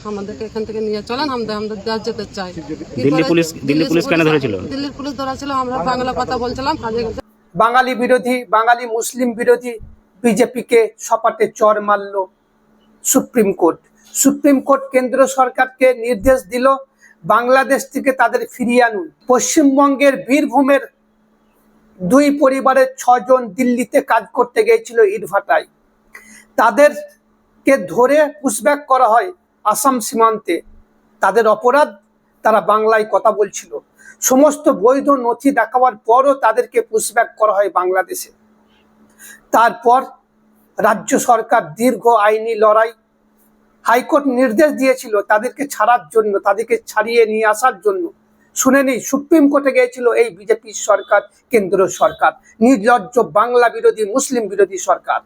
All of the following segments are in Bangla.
আমাদেরকে এখান থেকে নিয়ে চলেন, আমাদের দেশ যেতে চাই। দিল্লি পুলিশ কেন ধরেছিল? দিল্লির পুলিশ ধরেছিল, আমরা বাংলা কথা বলছিলাম। বাঙালি বিরোধী, বাঙালি মুসলিম বিরোধী বিজেপিকে সপাটে চর মারল সুপ্রিম কোর্ট। সুপ্রিম কোর্ট কেন্দ্র সরকারকে নির্দেশ দিল বাংলাদেশ থেকে তাদের ফিরিয়ে আনুন। পশ্চিমবঙ্গের বীরভূমের দুই পরিবারের 6 জন দিল্লিতে কাজ করতে গিয়েছিল ইটভাটায়। তাদেরকে ধরে পুশব্যাক করা হয় আসাম সীমান্তে। তাদের অপরাধ, তারা বাংলায় কথা বলছিল। সমস্ত বৈধ নথি দেখাবার পরও তাদেরকে পুশব্যাক করা হয় বাংলাদেশে। তারপর রাজ্য সরকার দীর্ঘ আইনি লড়াই, হাইকোর্ট নির্দেশ দিয়েছিল তাদেরকে ছাড়ার জন্য, তাদেরকে ছাড়িয়ে নিয়ে আসার জন্য। শুনেনি, সুপ্রিম কোর্টে গিয়েছিল এই বিজেপি সরকার, কেন্দ্র সরকার, নির্লজ্জ বাংলা বিরোধী মুসলিম বিরোধী সরকার।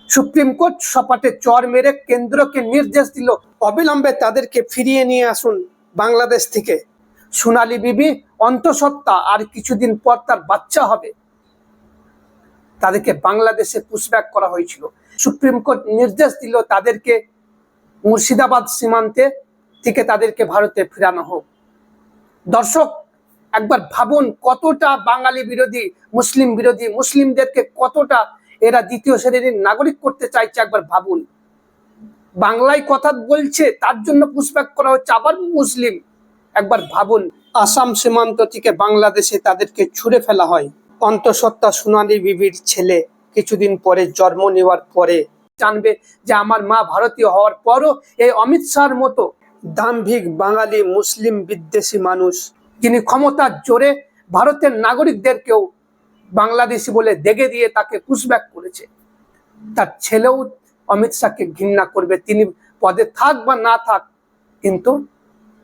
সুপ্রিম কোর্ট সপাটে চর মেরে কেন্দ্রকে নির্দেশ দিল অবিলম্বে তাদেরকে ফিরিয়ে নিয়ে আসুন বাংলাদেশ থেকে। সোনালী বিবি অন্তঃসত্ত্বা, আর কিছুদিন পর তার বাচ্চা হবে। তাদেরকে বাংলাদেশে পুশব্যাক করা হয়েছিল। সুপ্রিম কোর্ট নির্দেশ দিল তাদেরকে মুর্শিদাবাদ সীমান্তে থেকে তাদেরকে ভারতে ফেরানো হোক। দর্শক, একবার ভাবুন কতটা বাঙালি বিরোধী, মুসলিম বিরোধী, মুসলিমদেরকে কতটা এরা দ্বিতীয় শ্রেণীর নাগরিক করতে চাইছে। একবার ভাবুন, বাংলায় কথা বলছে তার জন্য পুশব্যাক করা হচ্ছে, আবার মুসলিম। একবার ভাবুন, আসাম সীমান্ত থেকে বাংলাদেশে তাদেরকে ছুড়ে ফেলা হয়। অন্তঃসত্ত্বা সোনালী বিবির ছেলে কিছুদিন পরে জন্ম নেওয়ার পরে জানবে যে আমার মা ভারতীয় হওয়ার পরও এই অমিত শাহর মতো দাম্ভিক বাঙালি মুসলিম বিদ্বেষী মানুষ, যিনি ক্ষমতার জোরে ভারতের নাগরিকদেরকেও বাংলাদেশি বলে দেগে দিয়ে তাকে পুশব্যাক করেছে, তার ছেলেও অমিত শাহকে ঘৃণা করবে, তিনি পদে থাক বা না থাক। কিন্তু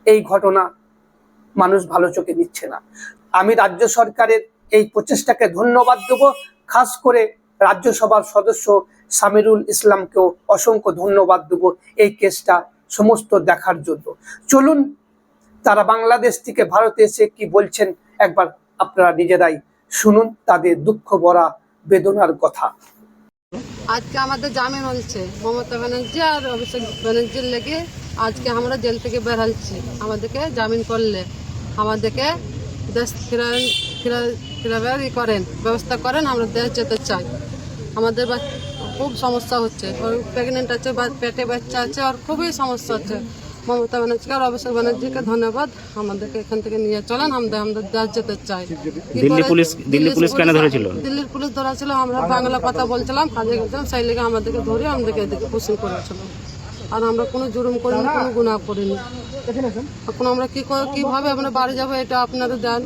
এই ঘটনা মানুষ ভালো চোখে নিচ্ছে না। আমি রাজ্য সরকারের এই প্রচেষ্টাকে ধন্যবাদ দেব, খাস করে রাজ্যসভার সদস্য সামিরুল ইসলামকেও অসংখ্য ধন্যবাদ দেব এই কেসটা সমস্ত দেখার জন্য। চলুন তারা বাংলাদেশ থেকে ভারতে এসে কি বলছেন একবার আপনারা নিজেরাই শুনুন তাদের দুঃখ ভরা বেদনার কথা। আজকে আমাদের জামিন হয়েছে মমতা ব্যানার্জি আর অভিষেক ব্যানার্জির লেগে। আজকে আমরা জেল থেকে বের হচ্ছি। আমাদেরকে জামিন করলে আমাদেরকে দেশ ফেরাবার করেন, ব্যবস্থা করেন, আমরা দেশ যেতে চাই। আমাদের খুব সমস্যা হচ্ছে, ওর প্রেগনেন্ট আছে, পেটে বাচ্চা আছে, আর খুবই সমস্যা হচ্ছে। মমতা ব্যানার্জিকে আর অভিষেক ব্যানার্জিকে ধন্যবাদ, আমাদেরকে এখান থেকে নিয়ে চলেন, আমাদের দেশ যেতে চাই। দিল্লি পুলিশ কেন ধরেছিল? দিল্লির পুলিশ ধরেছিল, আমরা বাংলা কথা বলছিলাম, কাজে গেছিলাম, সেই লেগে আমাদেরকে ধরে আমাদেরকে এদিকে পুষিং করেছিল। আর আমরা কোনো জুলুম করিনি, কোনো গুনাহ করিনি। এখন আমরা কিভাবে আমরা বাড়ি যাবো এটা আপনারা দেন।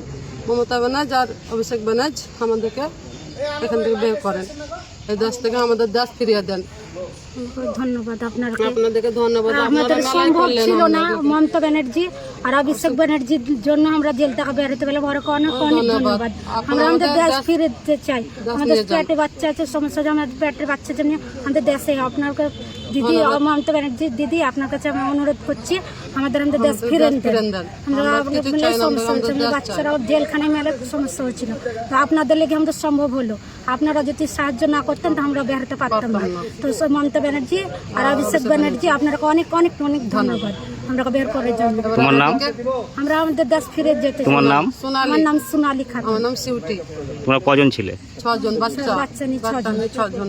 মমতা ব্যানার্জি আর অভিষেক ব্যানার্জি আমাদেরকে এখান থেকে বের করেন, এই দেশ থেকে আমাদের দেশ ফিরিয়ে দেন। ধন্যবাদ আপনাদেরকে ধন্যবাদ। আমাদের সম্ভব ছিল না মমতা ব্যানার্জি আর অভিষেক ব্যানার্জির জন্য আমরা জেল থেকে বের হতে পারলাম। অনেক অনেক ধন্যবাদ। আমরা আমাদের দেশ ফিরতে চাই। আমাদের পেটে বাচ্চা আছে, সমস্যা আছে, আমাদের পেটের বাচ্চার জন্য আমাদের দেশে আপনার দিদি মমতা ব্যানার্জি দিদি আপনার কাছে আমি অনুরোধ করছি আমাদের দেশ ফিরে দেন। আমরা সমস্যা হচ্ছে, বাচ্চারাও জেলখানায় মেলে সমস্যা হচ্ছিল, তো আপনাদের লেগে আমাদের সম্ভব হলো। আপনারা যদি সাহায্য না করতেন তো আমরা বের হতে পারতাম না। তো মমতা ব্যানার্জি আর অভিষেক ব্যানার্জি আপনাকে অনেক অনেক অনেক ধন্যবাদ আমরা বের করার জন্য। তোমার নাম? আমরা আমাদের দেশ ফিরে যেতে। তোমার নাম? আমার নাম সোনালী খাতুন। আমার নাম সিউটি। তোমরা কজন ছিলে? 6 জন বাচ্চা নিয়ে 6 জন।